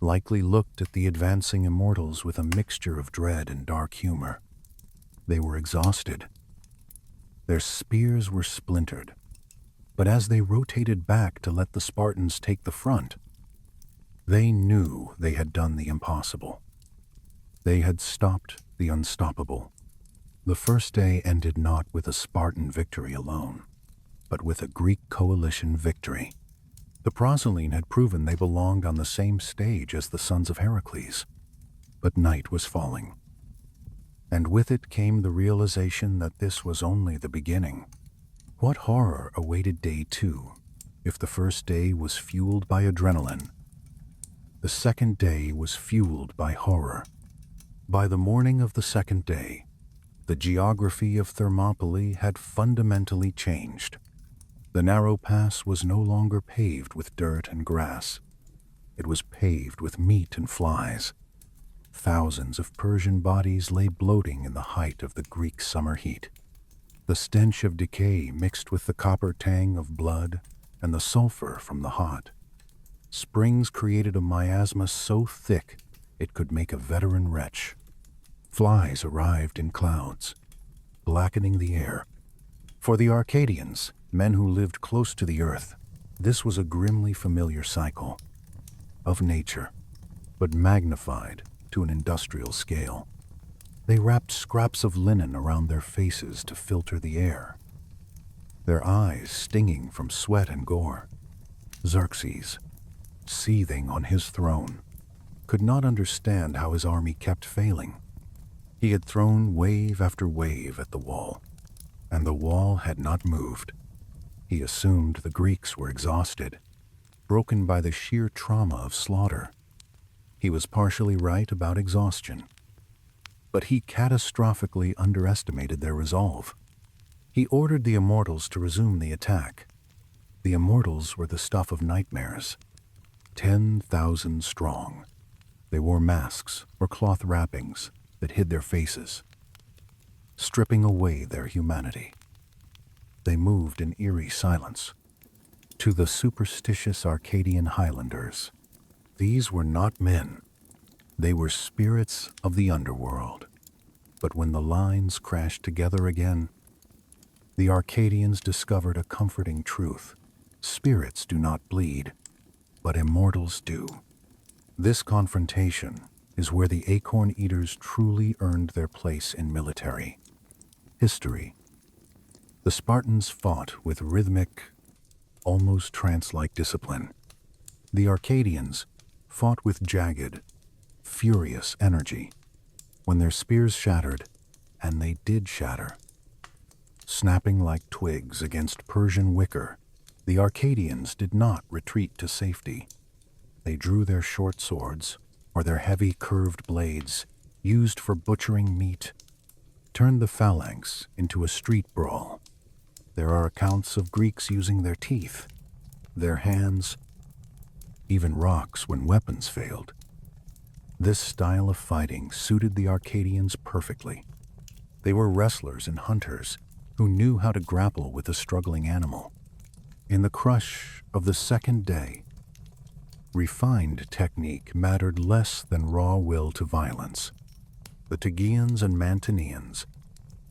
likely looked at the advancing immortals with a mixture of dread and dark humor. They were exhausted. Their spears were splintered, but as they rotated back to let the Spartans take the front, they knew they had done the impossible. They had stopped the unstoppable. The first day ended not with a Spartan victory alone, but with a Greek coalition victory. The Proselyne had proven they belonged on the same stage as the sons of Heracles. But night was falling, and with it came the realization that this was only the beginning. What horror awaited day 2 if the first day was fueled by adrenaline? The second day was fueled by horror. By the morning of the second day, the geography of Thermopylae had fundamentally changed. The narrow pass was no longer paved with dirt and grass. It was paved with meat and flies. Thousands of Persian bodies lay bloating in the height of the Greek summer heat. The stench of decay mixed with the copper tang of blood and the sulfur from the hot springs created a miasma so thick it could make a veteran wretch. Flies arrived in clouds, blackening the air. For the Arcadians, men who lived close to the earth, this was a grimly familiar cycle of nature, but magnified to an industrial scale. They wrapped scraps of linen around their faces to filter the air, their eyes stinging from sweat and gore. Xerxes, seething on his throne, could not understand how his army kept failing. He had thrown wave after wave at the wall, and the wall had not moved. He assumed the Greeks were exhausted, broken by the sheer trauma of slaughter. He was partially right about exhaustion, but he catastrophically underestimated their resolve. He ordered the immortals to resume the attack. The immortals were the stuff of nightmares, 10,000 strong. They wore masks or cloth wrappings that hid their faces, stripping away their humanity. They moved in eerie silence. To the superstitious Arcadian Highlanders, these were not men. They were spirits of the underworld. But when the lines crashed together again, the Arcadians discovered a comforting truth. Spirits do not bleed, but immortals do. This confrontation is where the acorn eaters truly earned their place in military history. The Spartans fought with rhythmic, almost trance-like discipline. The Arcadians fought with jagged, furious energy. When their spears shattered, and they did shatter, snapping like twigs against Persian wicker, the Arcadians did not retreat to safety. They drew their short swords, or their heavy curved blades, used for butchering meat, turned the phalanx into a street brawl. There are accounts of Greeks using their teeth, their hands, even rocks when weapons failed. This style of fighting suited the Arcadians perfectly. They were wrestlers and hunters who knew how to grapple with a struggling animal. In the crush of the second day, refined technique mattered less than raw will to violence. The Tegeans and Mantineans,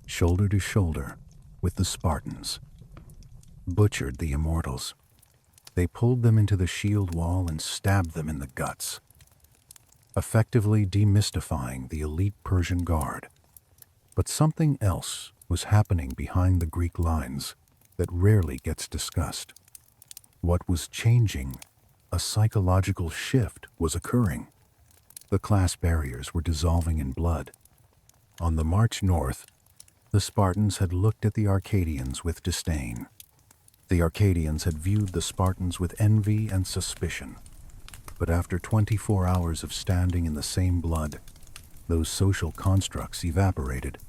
shoulder to shoulder with the Spartans, butchered the immortals. They pulled them into the shield wall and stabbed them in the guts, effectively demystifying the elite Persian guard. But something else was happening behind the Greek lines that rarely gets discussed. What was changing? A psychological shift was occurring. The class barriers were dissolving in blood. On the march north, the Spartans had looked at the Arcadians with disdain. The Arcadians had viewed the Spartans with envy and suspicion, but after 24 hours of standing in the same blood, those social constructs evaporated.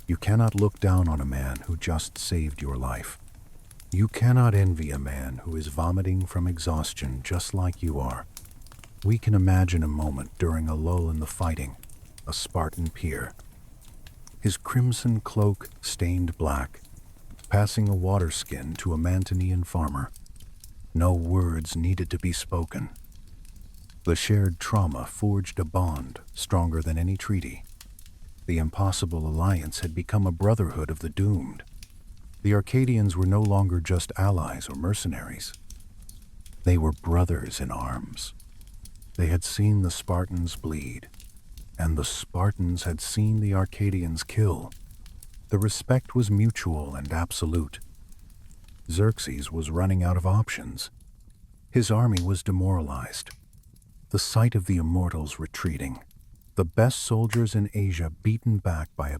You cannot look down on a man who just saved your life. You cannot envy a man who is vomiting from exhaustion just like you are. We can imagine a moment during a lull in the fighting, a Spartan peer, his crimson cloak stained black, passing a water skin to a Mantinean farmer. No words needed to be spoken. The shared trauma forged a bond stronger than any treaty. The impossible alliance had become a brotherhood of the doomed. The Arcadians were no longer just allies or mercenaries. They were brothers in arms. They had seen the Spartans bleed, and the Spartans had seen the Arcadians kill. The respect was mutual and absolute. Xerxes was running out of options. His army was demoralized. The sight of the immortals retreating, the best soldiers in Asia beaten back by a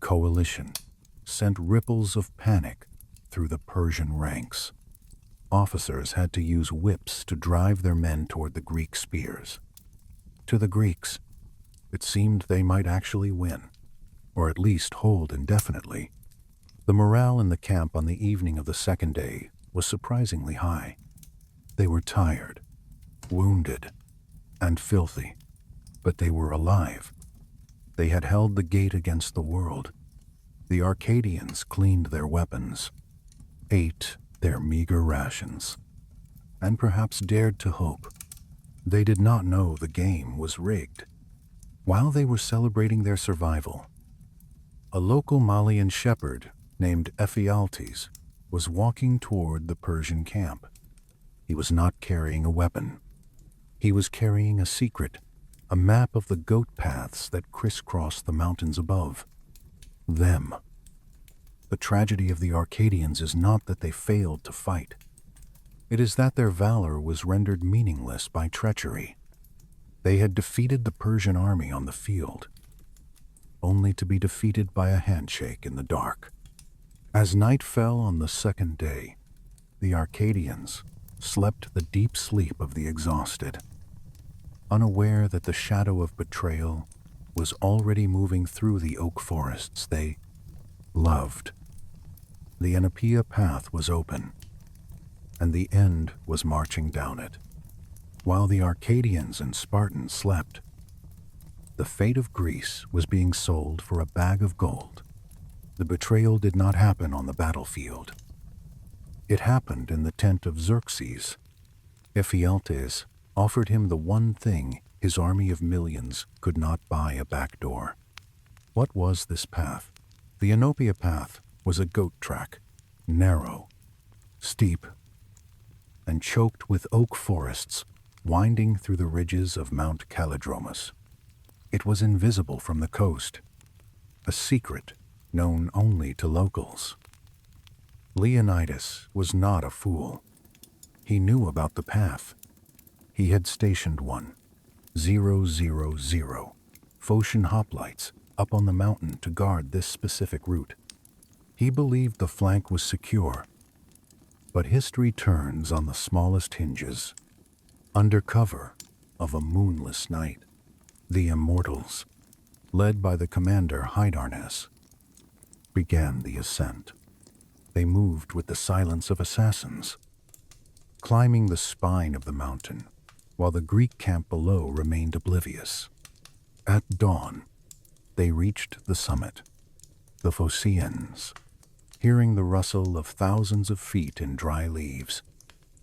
coalition, sent ripples of panic through the Persian ranks. Officers had to use whips to drive their men toward the Greek spears. To the Greeks, it seemed they might actually win, or at least hold indefinitely. The morale in the camp on the evening of the second day was surprisingly high. They were tired, wounded, and filthy, but they were alive. They had held the gate against the world. The Arcadians cleaned their weapons, ate their meager rations, and perhaps dared to hope. They did not know the game was rigged. While they were celebrating their survival, a local Malian shepherd named Ephialtes was walking toward the Persian camp. He was not carrying a weapon. He was carrying a secret, a map of the goat paths that crisscrossed the mountains above. Them. The tragedy of the Arcadians is not that they failed to fight. It is that their valor was rendered meaningless by treachery. They had defeated the Persian army on the field, only to be defeated by a handshake in the dark. As night fell on the second day, the Arcadians slept the deep sleep of the exhausted, unaware that the shadow of betrayal was already moving through the oak forests they loved. The Oenopeia path was open, and the end was marching down it. While the Arcadians and Spartans slept, the fate of Greece was being sold for a bag of gold. The betrayal did not happen on the battlefield. It happened in the tent of Xerxes. Ephialtes offered him the one thing his army of millions could not buy: a back door. What was this path? The Oenopeia path was a goat track, narrow, steep, and choked with oak forests winding through the ridges of Mount Calidromus. It was invisible from the coast, a secret known only to locals. Leonidas was not a fool. He knew about the path. He had stationed 1,000 Phocian hoplites up on the mountain to guard this specific route. He believed the flank was secure, but history turns on the smallest hinges. Under cover of a moonless night, the Immortals, led by the commander Hydarnes, began the ascent. They moved with the silence of assassins, climbing the spine of the mountain, while the Greek camp below remained oblivious. At dawn, they reached the summit. The Phocians, hearing the rustle of thousands of feet in dry leaves,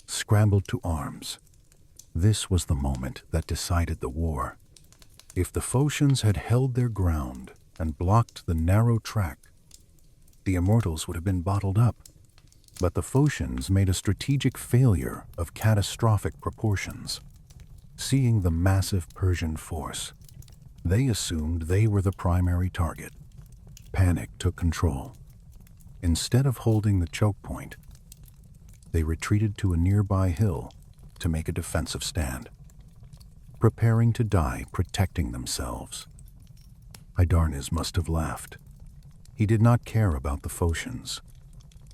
scrambled to arms. This was the moment that decided the war. If the Phocians had held their ground and blocked the narrow track, the Immortals would have been bottled up. But the Phocians made a strategic failure of catastrophic proportions. Seeing the massive Persian force, they assumed they were the primary target. Panic took control. Instead of holding the choke point, they retreated to a nearby hill to make a defensive stand, preparing to die protecting themselves. Hydarnes must have laughed. He did not care about the Phocians.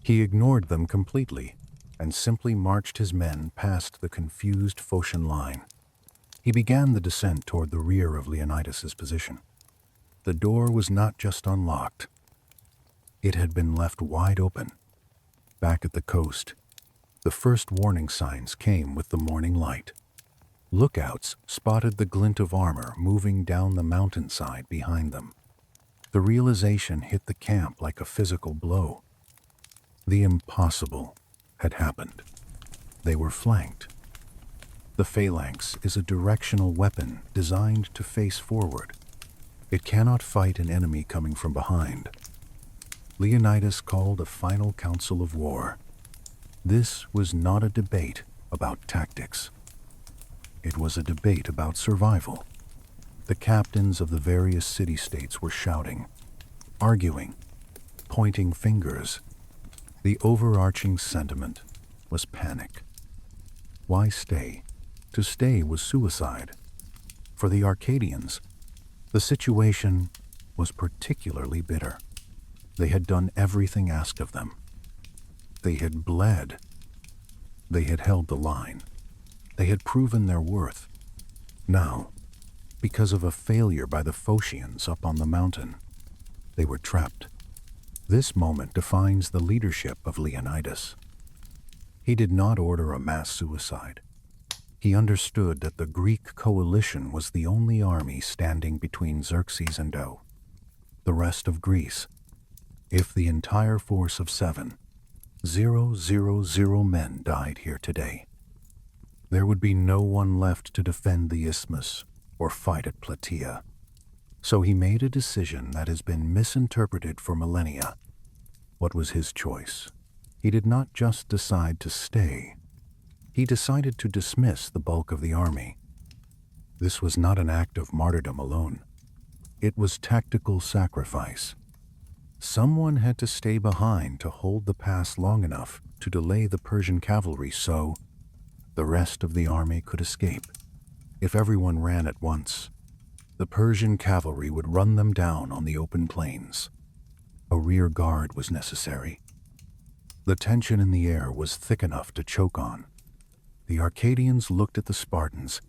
He ignored them completely and simply marched his men past the confused Phocian line. He began the descent toward the rear of Leonidas's position. The door was not just unlocked. It had been left wide open. Back at the coast, the first warning signs came with the morning light. Lookouts spotted the glint of armor moving down the mountainside behind them. The realization hit the camp like a physical blow. The impossible had happened. They were flanked. The phalanx is a directional weapon designed to face forward. It cannot fight an enemy coming from behind. Leonidas called a final council of war. This was not a debate about tactics. It was a debate about survival. The captains of the various city-states were shouting, arguing, pointing fingers. The overarching sentiment was panic. Why stay? To stay was suicide. For the Arcadians, the situation was particularly bitter. They had done everything asked of them. They had bled. They had held the line. They had proven their worth. Now, because of a failure by the Phocians up on the mountain, they were trapped. This moment defines the leadership of Leonidas. He did not order a mass suicide. He understood that the Greek coalition was the only army standing between Xerxes and Do, the rest of Greece. If the entire force of 7,000 men died here today, there would be no one left to defend the isthmus or fight at Plataea. So he made a decision that has been misinterpreted for millennia. What was his choice? He did not just decide to stay. He decided to dismiss the bulk of the army. This was not an act of martyrdom alone. It was tactical sacrifice. Someone had to stay behind to hold the pass long enough to delay the Persian cavalry so the rest of the army could escape. If everyone ran at once, the Persian cavalry would run them down on the open plains. A rear guard was necessary. The tension in the air was thick enough to choke on. The Arcadians looked at the Spartans.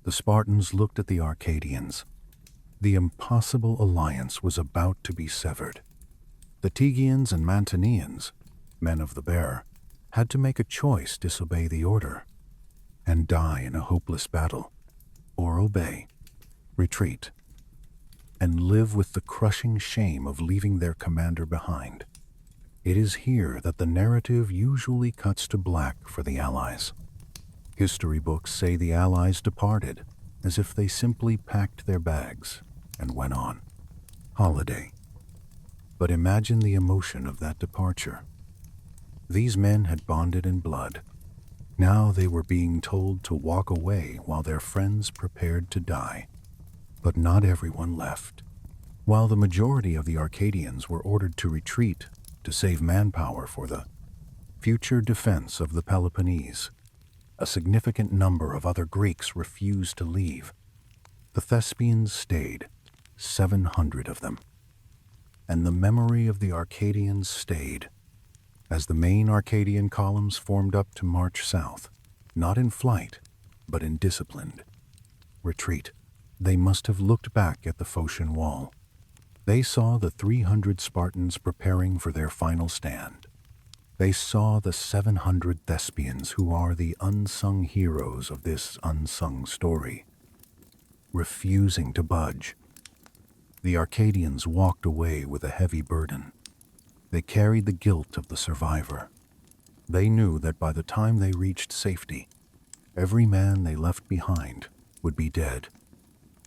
The Spartans looked at the Arcadians. The impossible alliance was about to be severed. The Tegeans and Mantineans, men of the Bear, had to make a choice: disobey the order and die in a hopeless battle, or obey, retreat, and live with the crushing shame of leaving their commander behind. It is here that the narrative usually cuts to black for the Allies. History books say the Allies departed as if they simply packed their bags and went on holiday. But imagine the emotion of that departure. These men had bonded in blood. Now they were being told to walk away while their friends prepared to die. But not everyone left. While the majority of the Arcadians were ordered to retreat to save manpower for the future defense of the Peloponnese, a significant number of other Greeks refused to leave. The Thespians stayed, 700 of them. And the memory of the Arcadians stayed, as the main Arcadian columns formed up to march south, not in flight, but in disciplined retreat. They must have looked back at the Phocian wall. They saw the 300 Spartans preparing for their final stand. They saw the 700 Thespians who are the unsung heroes of this unsung story, refusing to budge. The Arcadians walked away with a heavy burden. They carried the guilt of the survivor. They knew that by the time they reached safety, every man they left behind would be dead.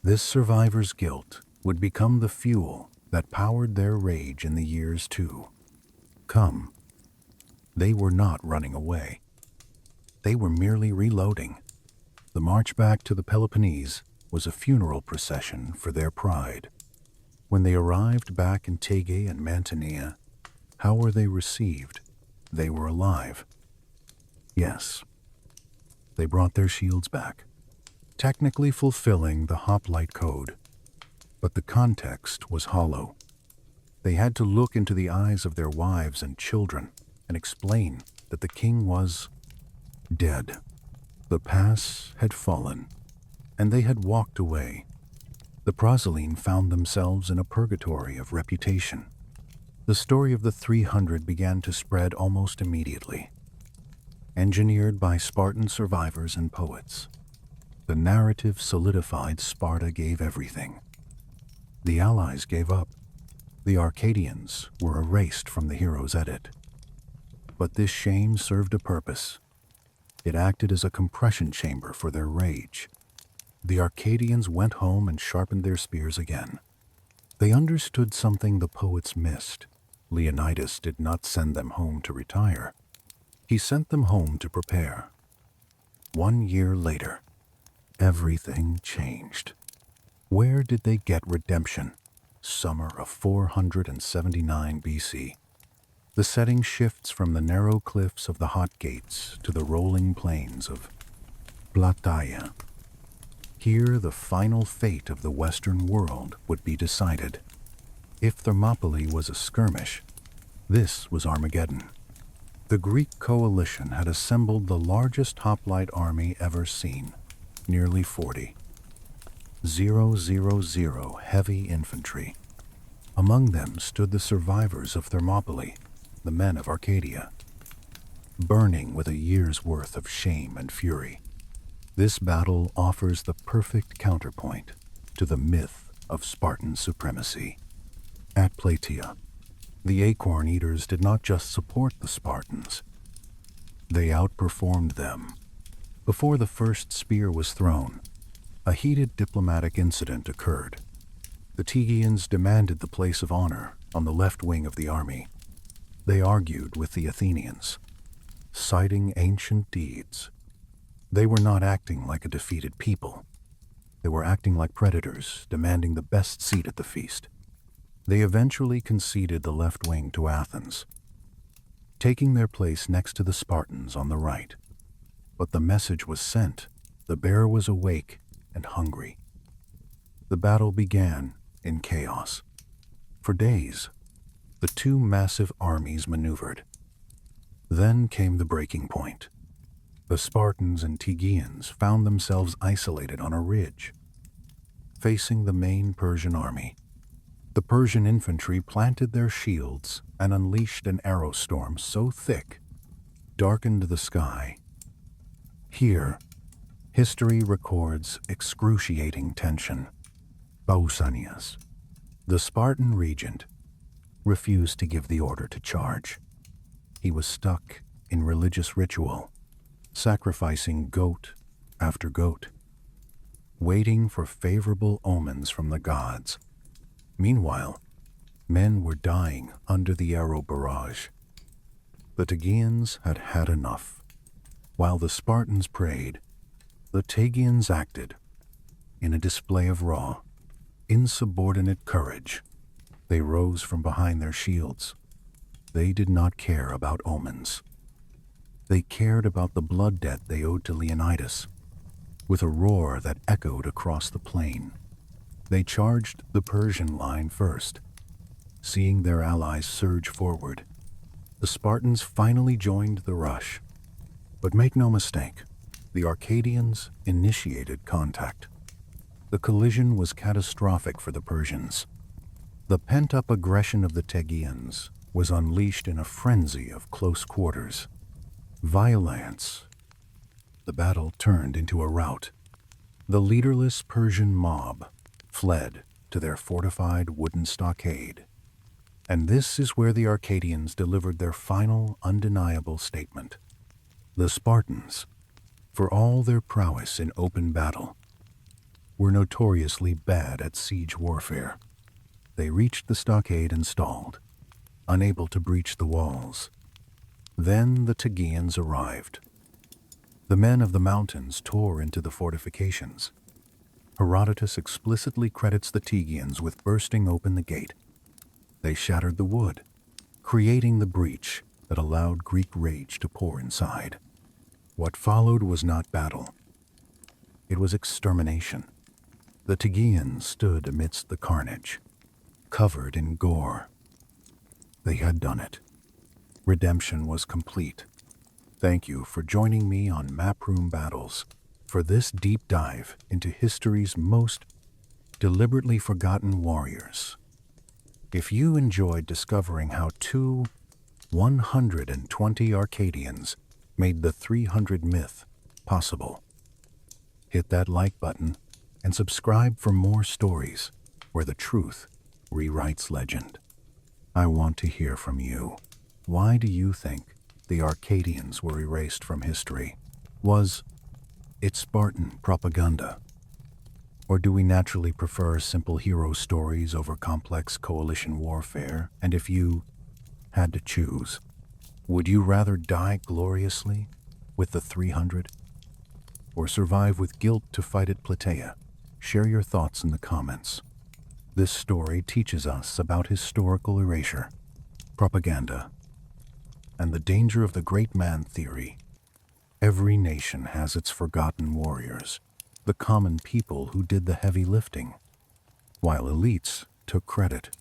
This survivor's guilt would become the fuel that powered their rage in the years to come. They were not running away. They were merely reloading. The march back to the Peloponnese was a funeral procession for their pride. When they arrived back in Tegea and Mantinea, how were they received? They were alive. Yes, they brought their shields back, technically fulfilling the hoplite code, but the context was hollow. They had to look into the eyes of their wives and children and explain that the king was dead. The pass had fallen, and they had walked away. The proselyne found themselves in a purgatory of reputation. The story of the 300 began to spread almost immediately. Engineered by Spartan survivors and poets, the narrative solidified Sparta gave everything. The Allies gave up. The Arcadians were erased from the hero's edit. But this shame served a purpose. It acted as a compression chamber for their rage. The Arcadians went home and sharpened their spears again. They understood something the poets missed. Leonidas did not send them home to retire. He sent them home to prepare. 1 year later, everything changed. Where did they get redemption? Summer of 479 BC. The setting shifts from the narrow cliffs of the Hot Gates to the rolling plains of Plataea. Here, the final fate of the Western world would be decided. If Thermopylae was a skirmish, this was Armageddon. The Greek coalition had assembled the largest hoplite army ever seen, nearly 40. 000 heavy infantry. Among them stood the survivors of Thermopylae, the men of Arcadia, burning with a year's worth of shame and fury. This battle offers the perfect counterpoint to the myth of Spartan supremacy. At Plataea, the Acorn Eaters did not just support the Spartans, they outperformed them. Before the first spear was thrown, a heated diplomatic incident occurred. The Tegeans demanded the place of honor on the left wing of the army. They argued with the Athenians, citing ancient deeds. They were not acting like a defeated people. They were acting like predators, demanding the best seat at the feast. They eventually conceded the left wing to Athens, taking their place next to the Spartans on the right. But the message was sent. The bear was awake and hungry. The battle began in chaos. For days, the two massive armies maneuvered. Then came the breaking point. The Spartans and Tegeans found themselves isolated on a ridge, facing the main Persian army. The Persian infantry planted their shields and unleashed an arrow storm so thick, darkened the sky. Here, history records excruciating tension. Pausanias, the Spartan regent, refused to give the order to charge. He was stuck in religious ritual, sacrificing goat after goat, waiting for favorable omens from the gods. Meanwhile, men were dying under the arrow barrage. The Tegeans had had enough. While the Spartans prayed, the Tegeans acted. In a display of raw, insubordinate courage, they rose from behind their shields. They did not care about omens. They cared about the blood debt they owed to Leonidas. With a roar that echoed across the plain, they charged the Persian line first. Seeing their allies surge forward, the Spartans finally joined the rush. But make no mistake, the Arcadians initiated contact. The collision was catastrophic for the Persians. The pent-up aggression of the Tegeans was unleashed in a frenzy of close quarters. Violence. The battle turned into a rout. The leaderless Persian mob fled to their fortified wooden stockade. And this is where the Arcadians delivered their final, undeniable statement. The Spartans, for all their prowess in open battle, were notoriously bad at siege warfare. They reached the stockade and stalled, unable to breach the walls. Then the Tegeans arrived. The men of the mountains tore into the fortifications. Herodotus explicitly credits the Tegeans with bursting open the gate. They shattered the wood, creating the breach that allowed Greek rage to pour inside. What followed was not battle. It was extermination. The Tegeans stood amidst the carnage, covered in gore. They had done it. Redemption was complete. Thank you for joining me on Maproom Battles for this deep dive into history's most deliberately forgotten warriors. If you enjoyed discovering how two 120 Arcadians made the 300 myth possible, hit that like button and subscribe for more stories where the truth rewrites legend. I want to hear from you. Why do you think the Arcadians were erased from history? Was it Spartan propaganda? Or do we naturally prefer simple hero stories over complex coalition warfare? And if you had to choose, would you rather die gloriously with the 300 or survive with guilt to fight at Plataea? Share your thoughts in the comments. This story teaches us about historical erasure, propaganda, and the danger of the great man theory. Every nation has its forgotten warriors, the common people who did the heavy lifting, while elites took credit.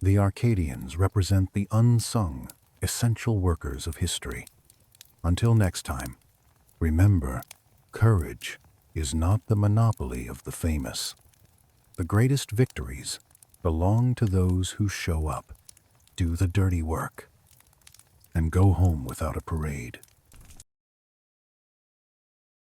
The Arcadians represent the unsung, essential workers of history. Until next time, remember, courage is not the monopoly of the famous. The greatest victories belong to those who show up, do the dirty work, and go home without a parade.